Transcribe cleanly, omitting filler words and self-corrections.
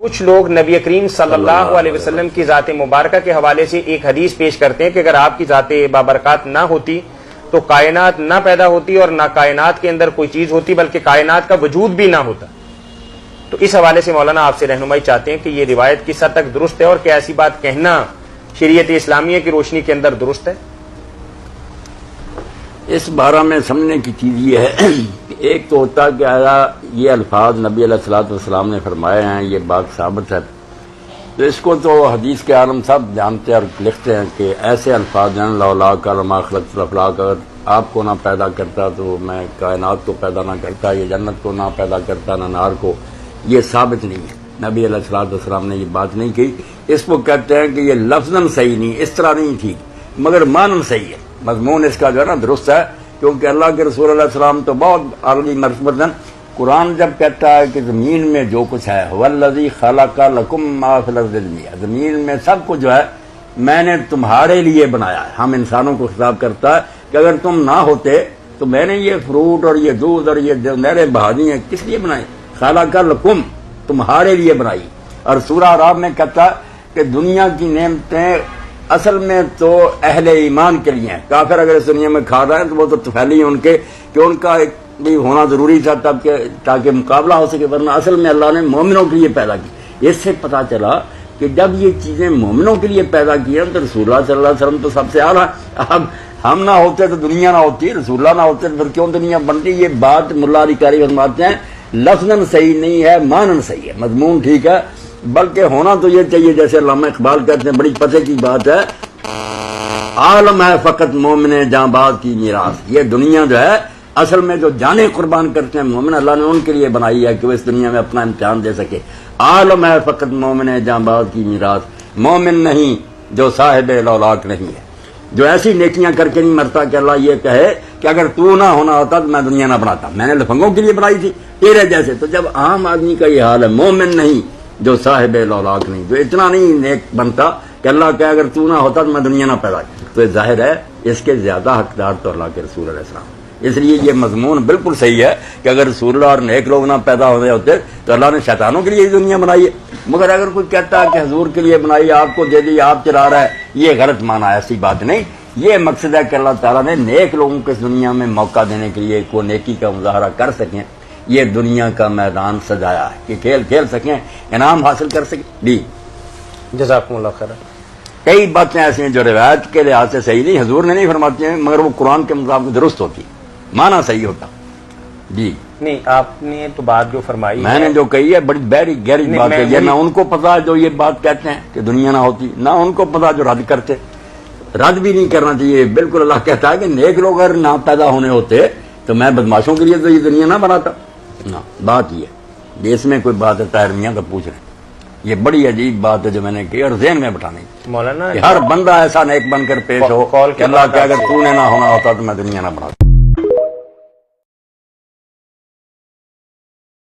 کچھ لوگ نبی کریم صلی اللہ علیہ وسلم کی ذات مبارکہ کے حوالے سے ایک حدیث پیش کرتے ہیں کہ اگر آپ کی ذات بابرکات نہ ہوتی تو کائنات نہ پیدا ہوتی اور نہ کائنات کے اندر کوئی چیز ہوتی بلکہ کائنات کا وجود بھی نہ ہوتا۔ تو اس حوالے سے مولانا آپ سے رہنمائی چاہتے ہیں کہ یہ روایت کس حد تک درست ہے اور کیا ایسی بات کہنا شریعت اسلامیہ کی روشنی کے اندر درست ہے؟ اس بارہ میں سمجھنے کی چیز یہ ہے کہ ایک تو ہوتا ہے کہ آیا یہ الفاظ نبی علیہ الصلوۃ والسلام نے فرمائے ہیں، یہ بات ثابت ہے، تو اس کو تو حدیث کے عالم سب جانتے اور لکھتے ہیں کہ ایسے الفاظ ہیں لولا لما خلقت الافلاق، اگر آپ کو نہ پیدا کرتا تو میں کائنات کو پیدا نہ کرتا، یہ جنت کو نہ پیدا کرتا نہ نار کو، یہ ثابت نہیں ہے۔ نبی علیہ الصلوۃ والسلام نے یہ بات نہیں کی۔ اس کو کہتے ہیں کہ یہ لفظاً صحیح نہیں، اس طرح نہیں تھی، مگر معنی صحیح ہے، مضمون اس کا جو ہے نا درست ہے، کیونکہ اللہ کے رسول علیہ السلام تو بہت عالی مرتبہ ہیں۔ قرآن جب کہتا ہے کہ زمین میں جو کچھ ہے والذی خلق لکم ما فی الارض جميعا، زمین میں سب کچھ جو ہے میں نے تمہارے لیے بنایا ہے۔ ہم انسانوں کو خطاب کرتا ہے کہ اگر تم نہ ہوتے تو میں نے یہ فروٹ اور یہ دودھ اور یہ نہریں بہا دی ہیں، کس لیے بنائی؟ خلق لکم، تمہارے لیے بنائی۔ اور سورہ اعراف میں کہتا ہے کہ دنیا کی نعمتیں اصل میں تو اہل ایمان کے لیے ہیں۔ کافر اگر اس دنیا میں کھا رہے ہیں تو وہ تو طفیلی ہیں ان کے، کہ ان کا ایک بھی ہونا ضروری تھا تب کہ تاکہ مقابلہ ہو سکے، ورنہ اصل میں اللہ نے مومنوں کے لیے پیدا کی۔ اس سے پتہ چلا کہ جب یہ چیزیں مومنوں کے لیے پیدا کی ہیں تو رسول اللہ صلی اللہ علیہ وسلم تو سب سے اعلیٰ۔ اب ہم نہ ہوتے تو دنیا نہ ہوتی، رسول اللہ نہ ہوتے تو پھر کیوں دنیا بنتی؟ یہ بات ملا علی قاری فرماتے ہیں لفظاً صحیح نہیں ہے، معنی صحیح ہے، مضمون ٹھیک ہے، بلکہ ہونا تو یہ چاہیے جیسے علامہ اقبال کہتے ہیں، بڑی پتے کی بات ہے، عالم ہے فقط مومن جاں باز کی میراث۔ یہ دنیا جو ہے اصل میں جو جانیں قربان کرتے ہیں مومن، اللہ نے ان کے لیے بنائی ہے کہ وہ اس دنیا میں اپنا امتحان دے سکے۔ عالم ہے فقط مومن جاں باز کی میراث، مومن نہیں جو صاحب لولاک نہیں ہے، جو ایسی نیکیاں کر کے نہیں مرتا کہ اللہ یہ کہے کہ اگر تو نہ ہونا ہوتا تو میں دنیا نہ بناتا، میں نے لفنگوں کے لیے بنائی تھی تیرے جیسے۔ تو جب عام آدمی کا یہ حال ہے، مومن نہیں جو صاحب لولاک نہیں، جو اتنا نہیں نیک بنتا کہ اللہ کہے اگر تو نہ ہوتا تو میں دنیا نہ پیدا کرتا، تو ظاہر ہے اس کے زیادہ حقدار تو اللہ کے رسول علیہ السلام۔ اس لیے یہ مضمون بالکل صحیح ہے کہ اگر رسول اللہ اور نیک لوگ نہ پیدا ہونے ہوتے تو اللہ نے شیطانوں کے لیے یہ دنیا بنائی ہے۔ مگر اگر کوئی کہتا ہے کہ حضور کے لیے بنائی، آپ کو دے دی، آپ چلا رہا ہے، یہ غلط معنی ہے، ایسی بات نہیں۔ یہ مقصد ہے کہ اللہ تعالیٰ نے نیک لوگوں کو اس دنیا میں موقع دینے کے لیے کو نیکی کا مظاہرہ کر سکیں، یہ دنیا کا میدان سجایا ہے کہ کھیل کھیل سکیں، انعام حاصل کر سکیں۔ جی جزاکم اللہ خیر۔ کئی باتیں ایسی ہیں جو روایت کے لحاظ سے صحیح نہیں، حضور نے نہیں فرماتی ہیں، مگر وہ قرآن کے مطابق درست ہوتی، معنی صحیح ہوتا۔ جی نہیں، آپ نے تو بات جو فرمائی میں نے جو کہی ہے بڑی گہری بات ہے، یہ نہ ان کو پتا جو یہ بات کہتے ہیں کہ دنیا نہ ہوتی، نہ ان کو پتا جو رد کرتے۔ رد بھی نہیں کرنا چاہیے، بالکل اللہ کہتا ہے کہ نیک لوگ اگر نہ پیدا ہونے ہوتے تو میں بدماشوں کے لیے تو یہ دنیا نہ بناتا۔ بات یہ ہے، اس میں کوئی بات ہے طاہر میاں کا پوچھ رہے ہیں، یہ بڑی عجیب بات ہے جو میں نے کی اور ذہن میں بٹھانے مولانا کہ ہر بندہ ایسا نیک بن کر پیش ہو کہ اللہ کہ اگر تو نے نہ ہونا ہوتا تو میں دنیا نہ بناتا۔